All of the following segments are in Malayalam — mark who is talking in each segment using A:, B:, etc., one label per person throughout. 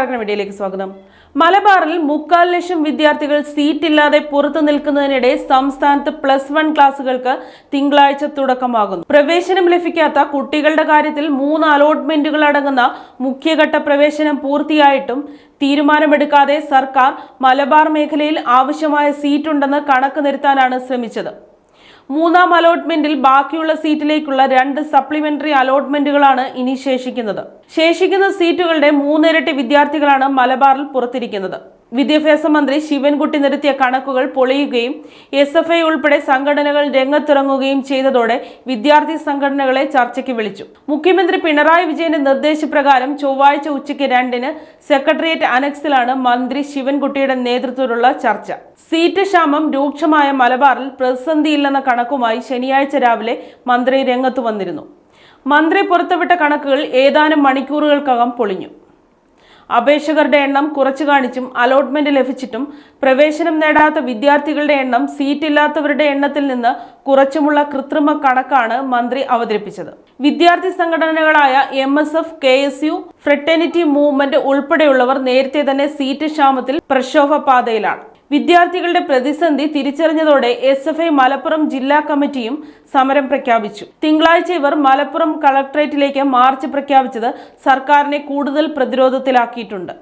A: നമസ്കാരം, വീഡിയോയിലേക്ക് സ്വാഗതം. മലബാറിൽ 3.25 ലക്ഷം വിദ്യാർത്ഥികൾ സീറ്റില്ലാതെ പുറത്തു നിൽക്കുന്നതിനിടെ സംസ്ഥാനത്ത് +1 ക്ലാസുകൾക്ക് തിങ്കളാഴ്ച തുടക്കമാകുന്നു. പ്രവേശനം ലഭിക്കാത്ത കുട്ടികളുടെ കാര്യത്തിൽ 3 അലോട്ട്മെന്റുകൾ അടങ്ങുന്ന മുഖ്യഘട്ട പ്രവേശനം പൂർത്തിയായിട്ടും തീരുമാനമെടുക്കാതെ സർക്കാർ മലബാർ മേഖലയിൽ ആവശ്യമായ സീറ്റുണ്ടെന്ന് കണക്ക് നിരത്താനാണ് ശ്രമിച്ചത്. 3ാം അലോട്ട്മെന്റിൽ ബാക്കിയുള്ള സീറ്റിലേക്കുള്ള 2 സപ്ലിമെന്ററി അലോട്ട്മെന്റുകളാണ് ഇനി ശേഷിക്കുന്നത്. ശേഷിക്കുന്ന സീറ്റുകളുടെ 3 ഇരട്ടി വിദ്യാർത്ഥികളാണ് മലബാറിൽ പുറത്തിരിക്കുന്നത്. വിദ്യാഭ്യാസ മന്ത്രി ശിവൻകുട്ടി നിരത്തിയ കണക്കുകൾ പൊളിയുകയും SFI ഉൾപ്പെടെ സംഘടനകൾ രംഗത്തിറങ്ങുകയും ചെയ്തതോടെ വിദ്യാർത്ഥി സംഘടനകളെ ചർച്ചയ്ക്ക് വിളിച്ചു. മുഖ്യമന്ത്രി പിണറായി വിജയന്റെ നിർദ്ദേശപ്രകാരം ചൊവ്വാഴ്ച ഉച്ചയ്ക്ക് 2-ന് സെക്രട്ടേറിയറ്റ് അനക്സിലാണ് മന്ത്രി ശിവൻകുട്ടിയുടെ നേതൃത്വത്തിലുള്ള ചർച്ച. സീറ്റ് ക്ഷാമം രൂക്ഷമായ മലബാറിൽ പ്രതിസന്ധിയില്ലെന്ന കണക്കുമായി ശനിയാഴ്ച രാവിലെ മന്ത്രി രംഗത്തു വന്നിരുന്നു. മന്ത്രി പുറത്തുവിട്ട കണക്കുകൾ ഏതാനും മണിക്കൂറുകൾക്കകം പൊളിഞ്ഞു. അപേക്ഷകരുടെ എണ്ണം കുറച്ചു കാണിച്ചും അലോട്ട്മെന്റ് ലഭിച്ചിട്ടും പ്രവേശനം നേടാത്ത വിദ്യാർത്ഥികളുടെ എണ്ണം സീറ്റില്ലാത്തവരുടെ എണ്ണത്തിൽ നിന്ന് കുറച്ചുമുള്ള കൃത്രിമ കണക്കാണ് മന്ത്രി അവതരിപ്പിച്ചത്. വിദ്യാർത്ഥി സംഘടനകളായ MSF, KSU, ഫ്രട്ടേണിറ്റി മൂവ്മെന്റ് ഉൾപ്പെടെയുള്ളവർ നേരത്തെ തന്നെ സീറ്റ് ക്ഷാമത്തിൽ പ്രക്ഷോഭ പാതയിലാണ്. വിദ്യാർത്ഥികളുടെ പ്രതിസന്ധി തിരിച്ചറിഞ്ഞതോടെ SFI മലപ്പുറം ജില്ലാ കമ്മിറ്റിയും സമരം പ്രഖ്യാപിച്ചു. തിങ്കളാഴ്ച ഇവർ മലപ്പുറം കളക്ടറേറ്റിലേക്ക് മാർച്ച് പ്രഖ്യാപിച്ചത് സർക്കാരിനെ കൂടുതൽ പ്രതിരോധത്തിലാക്കിയിട്ടുണ്ട്.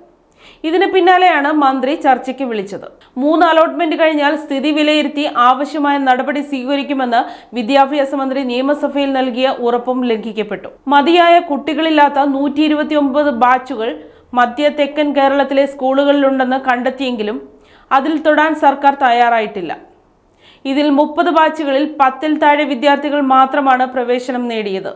A: ഇതിന് പിന്നാലെയാണ് മന്ത്രി ചർച്ചയ്ക്ക് വിളിച്ചത്. 3 അലോട്ട്മെന്റ് കഴിഞ്ഞാൽ സ്ഥിതി വിലയിരുത്തി ആവശ്യമായ നടപടി സ്വീകരിക്കുമെന്ന് വിദ്യാഭ്യാസ മന്ത്രി നിയമസഭയിൽ നൽകിയ ഉറപ്പും ലംഘിക്കപ്പെട്ടു. മതിയായ കുട്ടികളില്ലാത്ത 129 ബാച്ചുകൾ മധ്യ തെക്കൻ കേരളത്തിലെ സ്കൂളുകളിലുണ്ടെന്ന് കണ്ടെത്തിയെങ്കിലും അതിൽ തൊടാൻ സർക്കാർ തയ്യാറായിട്ടില്ല. ഇതിൽ 30 ബാച്ചുകളിൽ 10-ൽ താഴെ വിദ്യാർത്ഥികൾ മാത്രമാണ് പ്രവേശനം നേടിയത്.